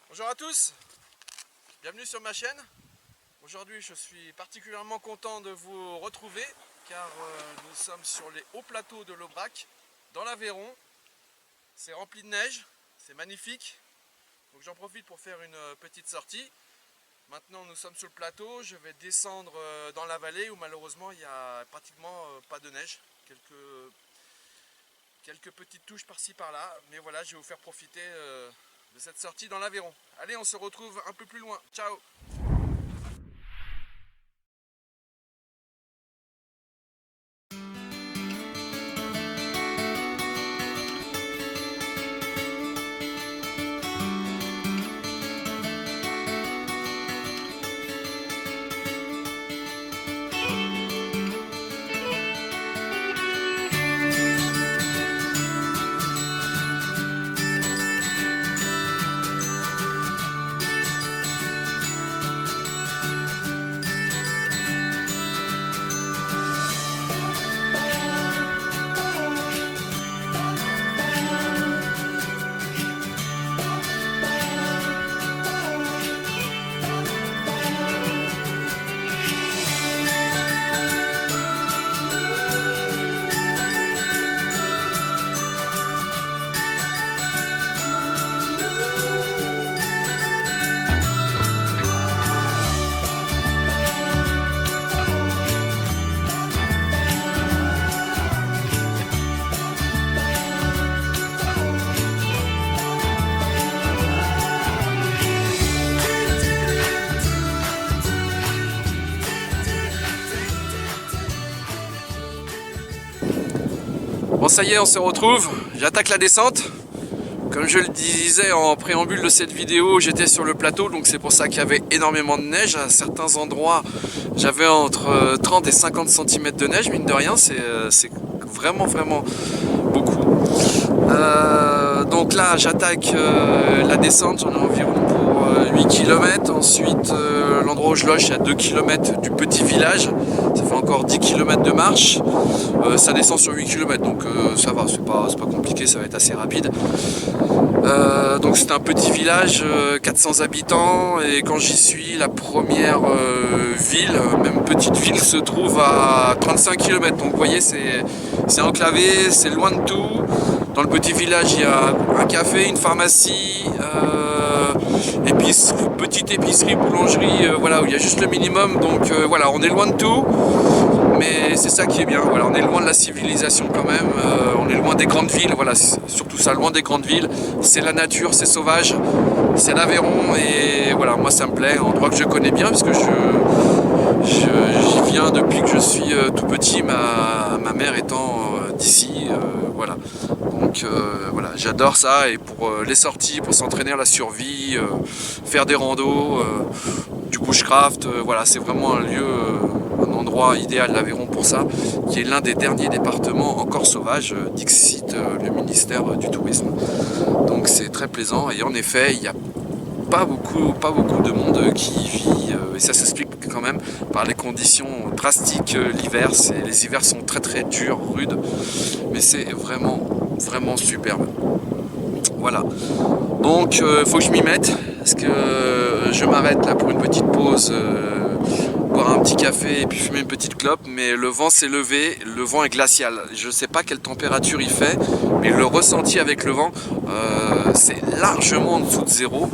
Bonjour à tous, bienvenue sur ma chaîne. Aujourd'hui je suis particulièrement content de vous retrouver car nous sommes sur les hauts plateaux de l'Aubrac, dans l'Aveyron. C'est rempli de neige, c'est magnifique. Donc j'en profite pour faire une petite sortie. Maintenant nous sommes sur le plateau, je vais descendre dans la vallée où malheureusement il n'y a pratiquement pas de neige. Quelques petites touches par-ci par-là, mais voilà, je vais vous faire profiter de cette sortie dans l'Aveyron. Allez, on se retrouve un peu plus loin. Ciao! Bon, ça y est, on se retrouve, j'attaque la descente. Comme je le disais en préambule de cette vidéo, j'étais sur le plateau, donc c'est pour ça qu'il y avait énormément de neige. À certains endroits, j'avais entre 30 et 50 cm de neige, mine de rien, c'est vraiment beaucoup. Donc là, j'attaque la descente, j'en ai environ pour 8 km. Ensuite, l'endroit où je loge, c'est à 2 km du petit village. Ça fait encore 10 km de marche. Ça descend sur 8 km, donc ça va, c'est pas compliqué, ça va être assez rapide. Donc c'est un petit village, 400 habitants, et quand j'y suis, la première ville, même petite ville, se trouve à 35 km. Donc vous voyez, c'est enclavé, c'est loin de tout. Dans le petit village, il y a un café, une pharmacie, petite épicerie, boulangerie, voilà, où il y a juste le minimum. Donc voilà, on est loin de tout. Mais c'est ça qui est bien, voilà, on est loin de la civilisation quand même, on est loin des grandes villes, voilà, surtout ça, loin des grandes villes, c'est la nature, c'est sauvage, c'est l'Aveyron, et voilà, moi ça me plaît, un endroit que je connais bien, parce que j'y viens depuis que je suis tout petit, ma mère étant d'ici, voilà, donc voilà, j'adore ça, et pour les sorties, pour s'entraîner à la survie, faire des randos, du bushcraft, voilà, c'est vraiment un lieu... un endroit idéal, l'Aveyron, pour ça, qui est l'un des derniers départements encore sauvages d'Ixit, le ministère du Tourisme. Donc c'est très plaisant, et en effet, il n'y a pas beaucoup de monde qui vit, et ça s'explique quand même par les conditions drastiques l'hiver. Les hivers sont très durs, rudes, mais c'est vraiment superbe. Voilà, donc faut que je m'y mette, parce que je m'arrête là pour une petite pause, boire un petit café et puis fumer une petite clope, mais le vent s'est levé, le vent est glacial. Je ne sais pas quelle température il fait, mais le ressenti avec le vent, c'est largement en dessous de zéro,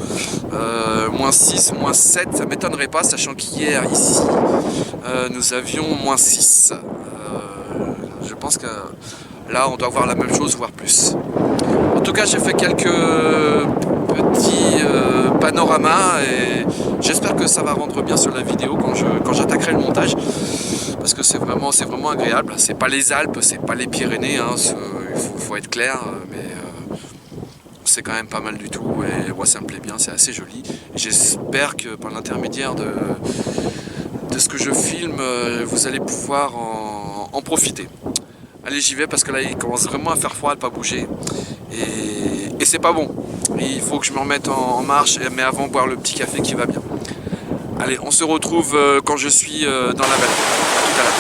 moins 6, moins 7, ça m'étonnerait pas, sachant qu'hier ici nous avions moins 6. Je pense que là on doit avoir la même chose, voire plus. En tout cas, j'ai fait quelques petits panoramas, et j'espère que ça va rendre bien sur la vidéo quand j'attaquerai le montage, parce que c'est vraiment agréable. C'est pas les Alpes, c'est pas les Pyrénées, hein, il faut être clair, mais c'est quand même pas mal du tout, et moi ça me plaît bien, c'est assez joli. J'espère que par l'intermédiaire de ce que je filme, vous allez pouvoir en profiter. Allez, j'y vais, parce que là il commence vraiment à faire froid, à ne pas bouger, et c'est pas bon. Il faut que je me remette en marche, mais avant boire le petit café qui va bien. Allez, on se retrouve quand je suis dans la vallée. À tout à l'heure.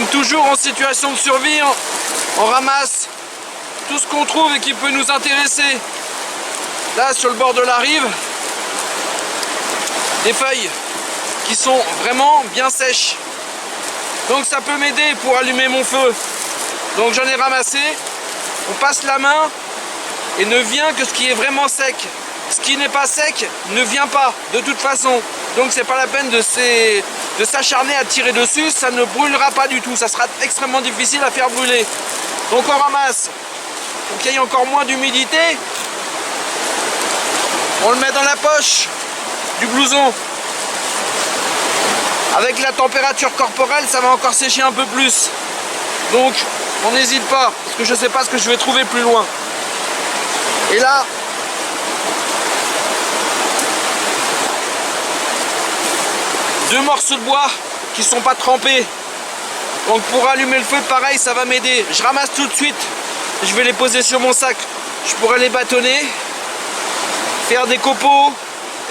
Donc toujours en situation de survie, on ramasse tout ce qu'on trouve et qui peut nous intéresser. Là sur le bord de la rive, des feuilles qui sont vraiment bien sèches. Donc ça peut m'aider pour allumer mon feu. Donc j'en ai ramassé, on passe la main et ne vient que ce qui est vraiment sec. Ce qui n'est pas sec ne vient pas de toute façon. Donc c'est pas la peine de s'acharner à tirer dessus, ça ne brûlera pas du tout, ça sera extrêmement difficile à faire brûler. Donc on ramasse pour qu'il y ait encore moins d'humidité. On le met dans la poche du blouson. Avec la température corporelle, ça va encore sécher un peu plus. Donc on n'hésite pas, parce que je ne sais pas ce que je vais trouver plus loin. Et là, deux morceaux de bois qui sont pas trempés. Donc pour allumer le feu, pareil, ça va m'aider. Je ramasse tout de suite, je vais les poser sur mon sac. Je pourrais les bâtonner, faire des copeaux,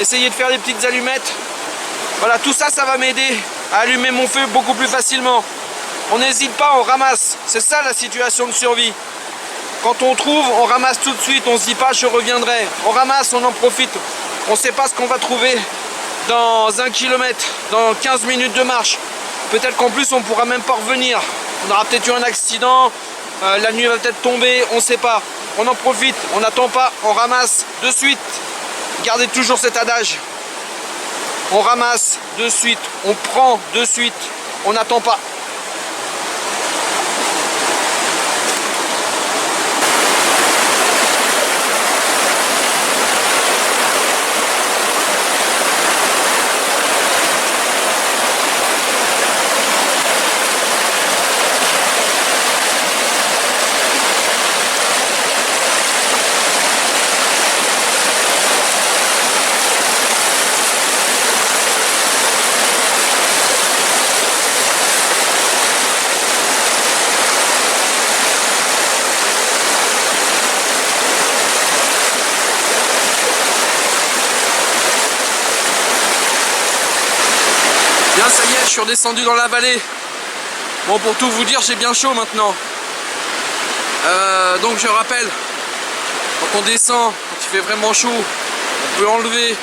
essayer de faire des petites allumettes. Voilà, tout ça, ça va m'aider à allumer mon feu beaucoup plus facilement. On n'hésite pas, on ramasse. C'est ça la situation de survie. Quand on trouve, on ramasse tout de suite. On se dit pas je reviendrai. On ramasse, on en profite. On ne sait pas ce qu'on va trouver dans 1 kilomètre, dans 15 minutes de marche. Peut-être qu'en plus on pourra même pas revenir. On aura peut-être eu un accident, la nuit va peut-être tomber, on ne sait pas. On en profite, on n'attend pas, on ramasse de suite. Gardez toujours cet adage. On ramasse de suite, on prend de suite, on n'attend pas. Bien, ça y est, je suis redescendu dans la vallée. Bon, pour tout vous dire, j'ai bien chaud maintenant. Donc je rappelle, quand on descend, quand il fait vraiment chaud, on peut enlever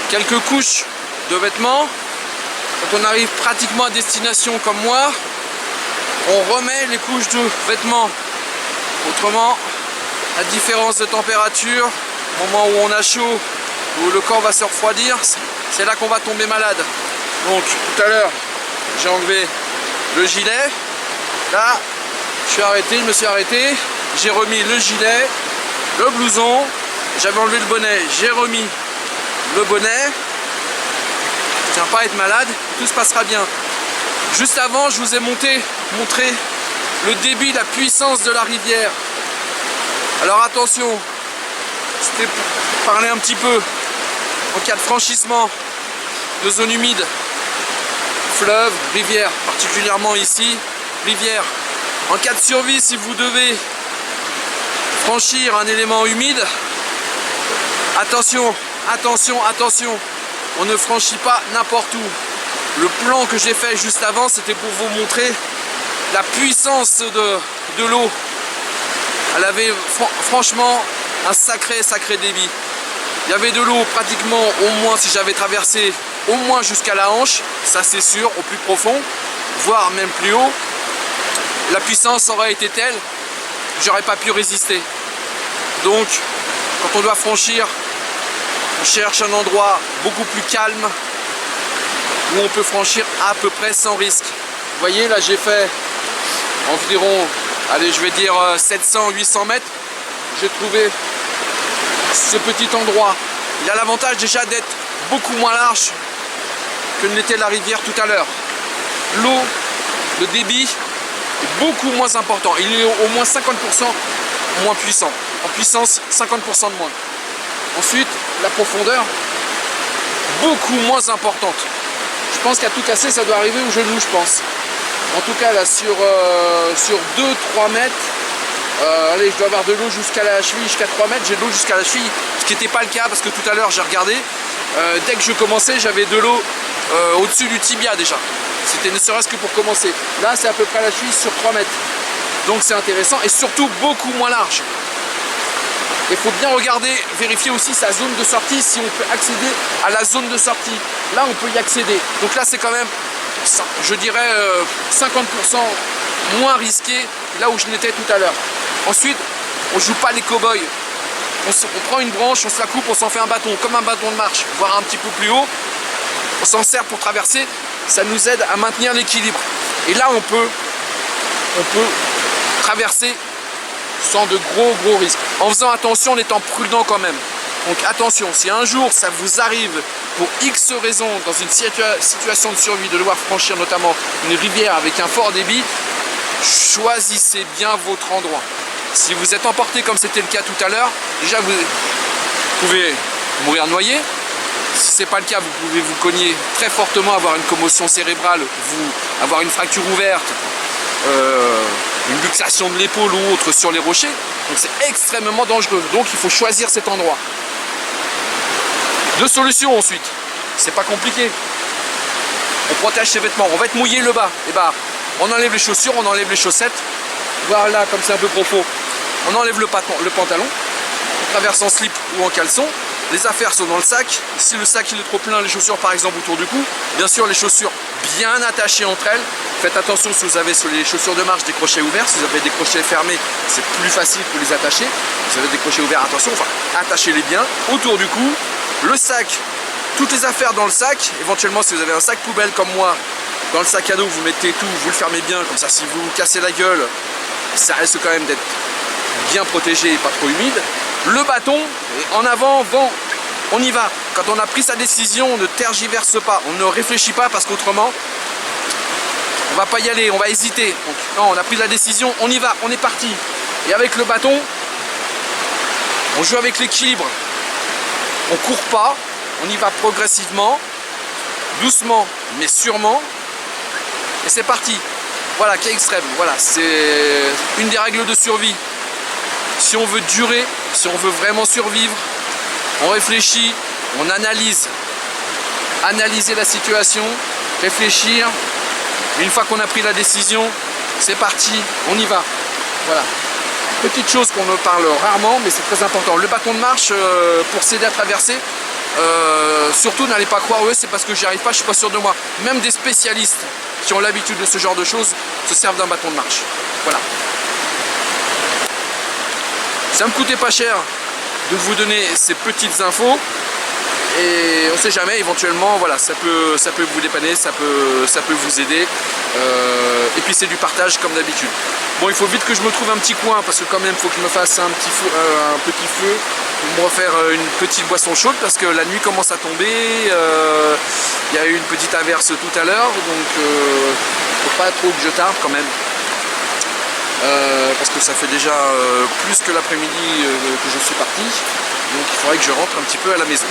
quelques couches de vêtements. Quand on arrive pratiquement à destination comme moi, on remet les couches de vêtements. Autrement, la différence de température, au moment où on a chaud, où le corps va se refroidir, c'est là qu'on va tomber malade. Donc tout à l'heure, j'ai enlevé le gilet. Là, je me suis arrêté. J'ai remis le gilet, le blouson. J'avais enlevé le bonnet, j'ai remis le bonnet. Je tiens pas à être malade, tout se passera bien. Juste avant, je vous ai montré le débit, la puissance de la rivière. Alors attention, c'était pour parler un petit peu en cas de franchissement de zone humide. Fleuve, rivière, particulièrement ici, rivière. En cas de survie, si vous devez franchir un élément humide, attention, attention, attention, on ne franchit pas n'importe où. Le plan que j'ai fait juste avant, c'était pour vous montrer la puissance de l'eau. Elle avait franchement un sacré débit. Il y avait de l'eau pratiquement, au moins si j'avais traversé au moins jusqu'à la hanche, ça c'est sûr, au plus profond, voire même plus haut. La puissance aurait été telle que j'aurais pas pu résister. Donc, quand on doit franchir, on cherche un endroit beaucoup plus calme où on peut franchir à peu près sans risque. Vous voyez, là j'ai fait environ, allez, je vais dire 700-800 mètres. J'ai trouvé ce petit endroit. Il a l'avantage déjà d'être beaucoup moins large que ne l'était la rivière tout à l'heure. L'eau, le débit est beaucoup moins important. Il est au moins 50% moins puissant. En puissance, 50% de moins. Ensuite, la profondeur, beaucoup moins importante. Je pense qu'à tout casser, ça doit arriver au genou, je pense. En tout cas, là, sur 2-3 mètres, allez, je dois avoir de l'eau jusqu'à la cheville, jusqu'à 3 mètres, j'ai de l'eau jusqu'à la cheville, ce qui n'était pas le cas parce que tout à l'heure j'ai regardé, dès que je commençais j'avais de l'eau au-dessus du tibia déjà, C'était ne serait-ce que pour commencer. Là, c'est à peu près la cheville sur 3 mètres. Donc c'est intéressant et surtout beaucoup moins large. Il faut bien regarder, vérifier aussi sa zone de sortie, si on peut accéder à la zone de sortie. Là, on peut y accéder. Donc là, c'est quand même, je dirais, 50% moins risqué là où je l'étais tout à l'heure. Ensuite, on joue pas les cow-boys. On prend une branche, on se la coupe, on s'en fait un bâton, comme un bâton de marche, voire un petit peu plus haut. On s'en sert pour traverser. Ça nous aide à maintenir l'équilibre. Et là, on peut traverser sans de gros risques. En faisant attention, en étant prudent quand même. Donc attention, si un jour ça vous arrive pour X raisons, dans une situation de survie, de devoir franchir notamment une rivière avec un fort débit, choisissez bien votre endroit. Si vous êtes emporté comme c'était le cas tout à l'heure, déjà vous pouvez mourir noyé. Si ce n'est pas le cas, vous pouvez vous cogner très fortement, avoir une commotion cérébrale, avoir une fracture ouverte, une luxation de l'épaule ou autre sur les rochers. Donc c'est extrêmement dangereux. Donc il faut choisir cet endroit. Deux solutions ensuite. C'est pas compliqué. On protège ses vêtements. On va être mouillé le bas. Et bah, on enlève les chaussures, on enlève les chaussettes. Voilà, comme c'est un peu profond. On enlève le pantalon. On traverse en slip ou en caleçon. Les affaires sont dans le sac. Si le sac il est trop plein, les chaussures par exemple autour du cou. Bien sûr, les chaussures bien attachées entre elles. Faites attention si vous avez sur les chaussures de marche des crochets ouverts. Si vous avez des crochets fermés, c'est plus facile pour les attacher. Si vous avez des crochets ouverts, attention, enfin, attachez-les bien autour du cou. Le sac, toutes les affaires dans le sac. Éventuellement, si vous avez un sac poubelle comme moi, dans le sac à dos, vous mettez tout, vous le fermez bien. Comme ça, si vous vous cassez la gueule, ça reste quand même d'être bien protégé et pas trop humide. Le bâton, et en avant, vent, on y va. Quand on a pris sa décision, on ne tergiverse pas, on ne réfléchit pas parce qu'autrement, on va pas y aller, on va hésiter. Donc, non, on a pris la décision, on y va, on est parti. Et avec le bâton, on joue avec l'équilibre. On court pas, on y va progressivement, doucement mais sûrement. Et c'est parti. Voilà, cas extrême. Voilà, c'est une des règles de survie. Si on veut durer, si on veut vraiment survivre, on réfléchit, on analyse. Analyser la situation, réfléchir. Une fois qu'on a pris la décision, c'est parti, on y va. Voilà. Petite chose qu'on ne parle rarement, mais c'est très important. Le bâton de marche, pour s'aider à traverser, surtout n'allez pas croire, c'est parce que j'y arrive pas, je suis pas sûr de moi. Même des spécialistes qui ont l'habitude de ce genre de choses se servent d'un bâton de marche. Voilà. Ça me coûtait pas cher de vous donner ces petites infos. Et on ne sait jamais, éventuellement, voilà, ça peut vous dépanner, ça peut vous aider. Et puis c'est du partage comme d'habitude. Bon, il faut vite que je me trouve un petit coin parce que quand même, il faut que je me fasse un petit feu pour me refaire une petite boisson chaude parce que la nuit commence à tomber. Il y a eu une petite averse tout à l'heure, donc faut pas trop que je tarde quand même. Parce que ça fait déjà plus que l'après-midi que je suis parti. Donc il faudrait que je rentre un petit peu à la maison.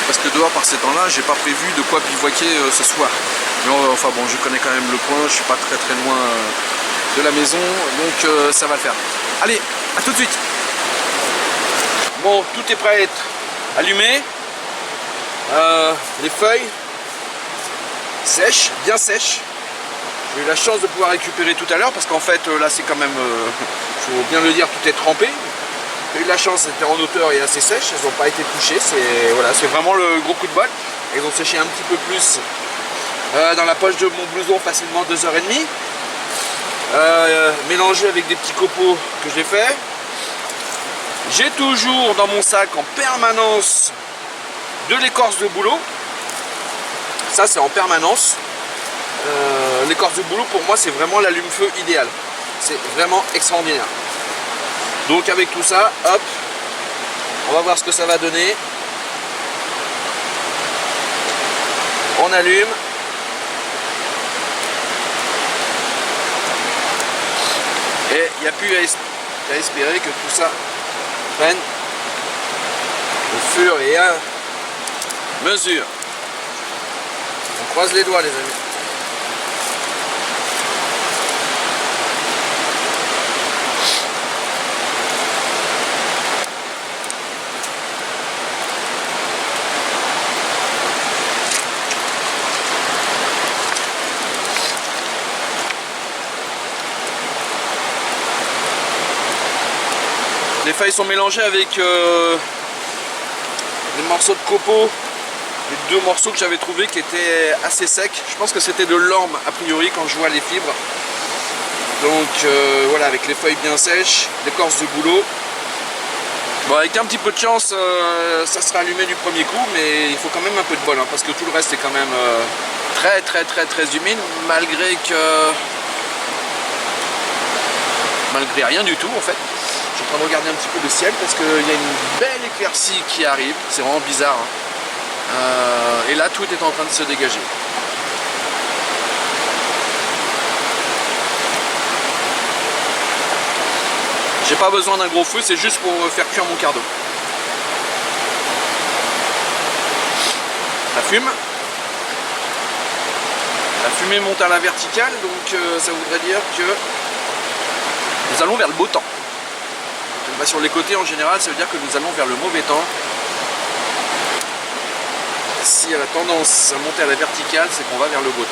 Parce que dehors par ces temps-là, j'ai pas prévu de quoi bivouaquer ce soir. Mais enfin bon, je connais quand même le coin, je suis pas très loin de la maison, donc ça va le faire. Allez, à tout de suite. Bon, tout est prêt à être allumé. Les feuilles sèches, bien sèches. J'ai eu la chance de pouvoir récupérer tout à l'heure parce qu'en fait là c'est quand même, il faut bien le dire, tout est trempé. J'ai eu la chance, c'était en hauteur et assez sèche, elles n'ont pas été touchées, voilà, c'est vraiment le gros coup de bol. Elles ont séché un petit peu plus dans la poche de mon blouson, facilement 2h30. Mélangé avec des petits copeaux que j'ai fait. J'ai toujours dans mon sac en permanence de l'écorce de bouleau. Ça c'est en permanence. L'écorce de bouleau pour moi c'est vraiment l'allume-feu idéal. C'est vraiment extraordinaire. Donc avec tout ça, hop, on va voir ce que ça va donner. On allume. Et il n'y a plus à espérer que tout ça prenne au fur et à mesure. On croise les doigts les amis. Les feuilles sont mélangées avec des morceaux de copeaux, les deux morceaux que j'avais trouvés qui étaient assez secs. Je pense que c'était de l'orme a priori quand je vois les fibres. Donc voilà, avec les feuilles bien sèches, l'écorce de bouleau. Bon, avec un petit peu de chance, ça sera allumé du premier coup, mais il faut quand même un peu de bol, hein, parce que tout le reste est quand même très humide, malgré rien du tout en fait. Je suis en train de regarder un petit peu le ciel parce qu'il y a une belle éclaircie qui arrive, c'est vraiment bizarre, hein. Et là tout est en train de se dégager. J'ai pas besoin d'un gros feu, c'est juste pour faire cuire mon cardo. Ça fume. La fumée monte à la verticale, donc ça voudrait dire que nous allons vers le beau temps. Sur les côtés en général, ça veut dire que nous allons vers le mauvais temps. Si elle a tendance à monter à la verticale, c'est qu'on va vers le beau temps.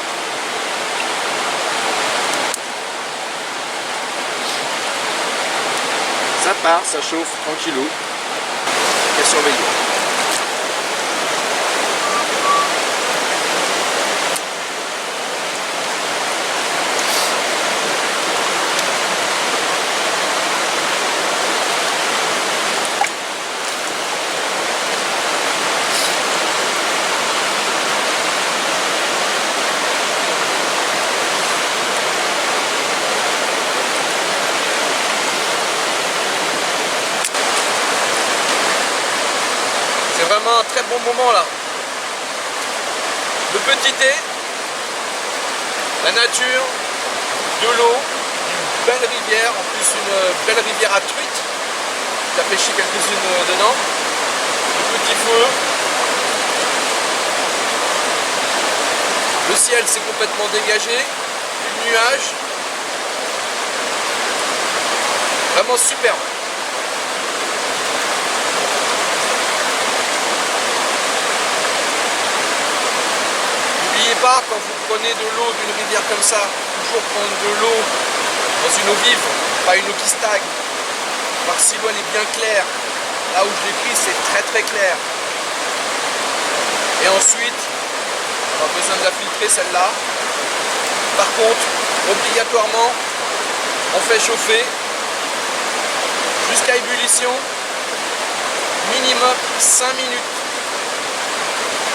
Ça part, ça chauffe tranquillou. Et surveiller. C'est vraiment un très bon moment là. Le petit thé, la nature, de l'eau, une belle rivière, en plus une belle rivière à truites. Il a pêché quelques-unes dedans. Le petit feu. Le ciel s'est complètement dégagé. Le nuage. Vraiment superbe. N'oubliez pas, quand vous prenez de l'eau d'une rivière comme ça, toujours prendre de l'eau dans une eau vive, pas une eau qui stagne. Voir si l'eau est bien claire. Là où je l'ai pris, c'est très clair. Et ensuite, on a besoin de la filtrer celle-là. Par contre, obligatoirement, on fait chauffer jusqu'à ébullition, minimum 5 minutes.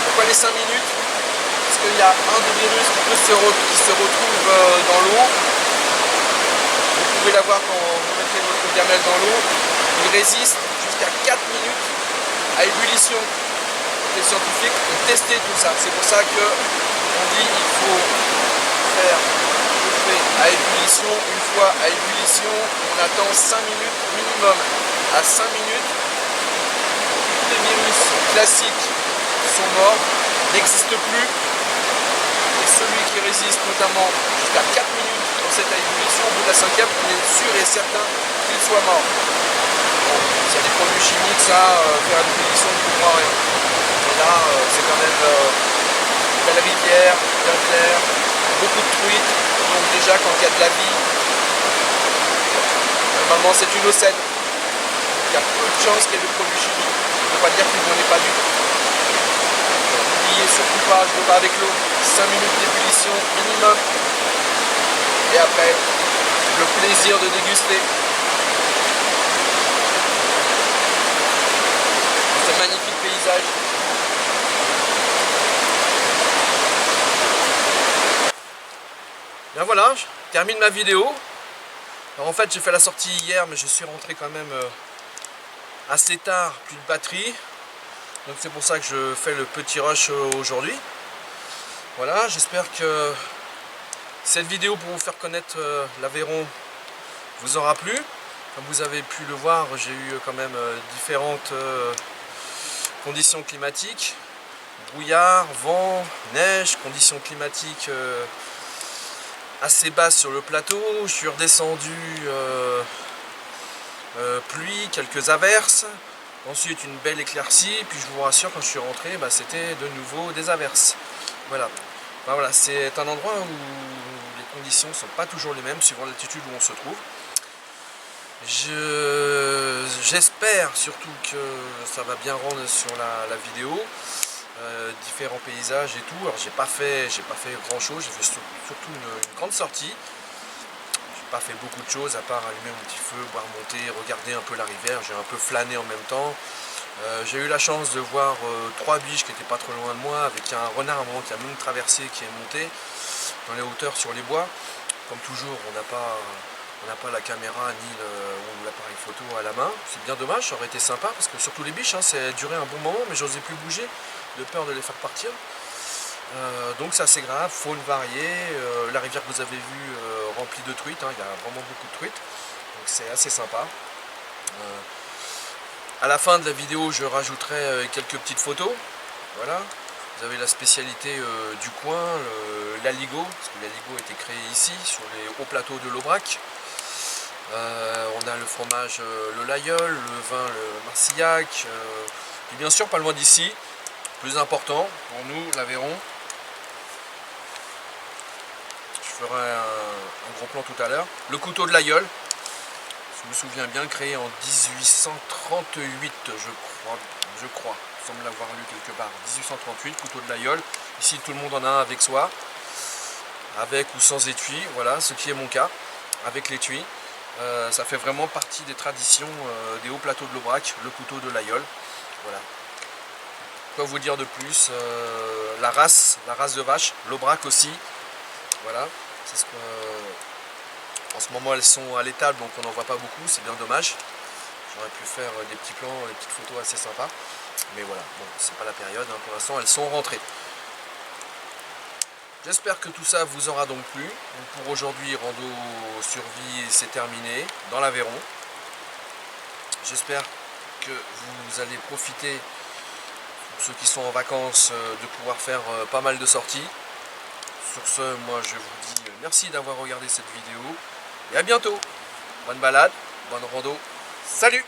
Pourquoi les 5 minutes? Parce qu'il y a un des virus qui se retrouve dans l'eau. Vous pouvez l'avoir quand vous mettez votre gamelle dans l'eau. Il résiste jusqu'à 4 minutes à ébullition. Les scientifiques ont testé tout ça. C'est pour ça que on dit qu'il faut faire chauffer à ébullition. Une fois à ébullition, on attend 5 minutes minimum. À 5 minutes, tous les virus classiques sont morts, n'existent plus. Et celui qui résiste notamment jusqu'à 4 minutes dans cette ébullition, au bout de la 5e, on est sûr et certain qu'il soit mort. Bon, s'il y a des produits chimiques, ça, faire une ébullition ne comprend rien. Mais là, c'est quand même une belle rivière, bien claire, beaucoup de truites. Donc déjà, quand il y a de la vie, normalement c'est une eau saine. Il y a peu de chances qu'il y ait des produits chimiques. Ça ne veut pas dire qu'il n'en est pas du tout. N'oubliez surtout pas, je ne veux pas avec l'eau, 5 minutes d'ébullition minimum. Et après, le plaisir de déguster. Ce magnifique paysage. Bien voilà, je termine ma vidéo. Alors en fait j'ai fait la sortie hier, mais je suis rentré quand même assez tard, plus de batterie. Donc c'est pour ça que je fais le petit rush aujourd'hui. Voilà, j'espère que cette vidéo pour vous faire connaître l'Aveyron vous aura plu. Comme vous avez pu le voir, j'ai eu quand même différentes conditions climatiques. Brouillard, vent, neige, conditions climatiques assez basses sur le plateau. Je suis redescendu, pluie, quelques averses. Ensuite une belle éclaircie, puis je vous rassure, quand je suis rentré, c'était de nouveau des averses. Voilà. Voilà, c'est un endroit où les conditions ne sont pas toujours les mêmes suivant l'altitude où on se trouve. J'espère surtout que ça va bien rendre sur la vidéo. Différents paysages et tout. Alors j'ai pas fait grand chose, j'ai fait surtout une grande sortie. J'ai pas fait beaucoup de choses à part allumer mon petit feu, boire mon thé, regarder un peu la rivière. J'ai un peu flâné en même temps. J'ai eu la chance de voir 3 biches qui étaient pas trop loin de moi, avec un renard à un moment qui a même traversé, qui est monté dans les hauteurs sur les bois. Comme toujours, on n'a pas la caméra ni l'appareil photo à la main. C'est bien dommage, ça aurait été sympa parce que surtout les biches, hein, ça a duré un bon moment, mais j'osais plus bouger de peur de les faire partir. Donc c'est assez grave, faune variée. La rivière que vous avez vue remplie de truites, hein, il y a vraiment beaucoup de truites, donc c'est assez sympa. À la fin de la vidéo, je rajouterai quelques petites photos. Voilà. Vous avez la spécialité du coin, l'aligot, parce que l'aligot a été créé ici, sur les hauts plateaux de l'Aubrac. On a le fromage, le Laguiole, le vin, le Marcillac. Et bien sûr, pas loin d'ici, plus important pour nous, l'Aveyron. Je ferai un gros plan tout à l'heure. Le couteau de l'Aïeul. Je me souviens bien, créé en 1838, je crois, il semble l'avoir lu quelque part, 1838, couteau de l'Aïeul. Ici, tout le monde en a un avec soi, avec ou sans étui, voilà, ce qui est mon cas, avec l'étui. Ça fait vraiment partie des traditions des hauts plateaux de l'Aubrac, le couteau de l'Aïeul. Voilà. Quoi vous dire de plus, la race de vache, l'Aubrac aussi, voilà, c'est ce que... En ce moment elles sont à l'étable, donc on n'en voit pas beaucoup, c'est bien dommage. J'aurais pu faire des petits plans, des petites photos assez sympas. Mais voilà, bon, c'est pas la période, hein. Pour l'instant elles sont rentrées. J'espère que tout ça vous aura donc plu. Donc pour aujourd'hui, rando survie, c'est terminé dans l'Aveyron. J'espère que vous allez profiter, pour ceux qui sont en vacances, de pouvoir faire pas mal de sorties. Sur ce, moi je vous dis merci d'avoir regardé cette vidéo. Et à bientôt. Bonne balade, bonne rando. Salut!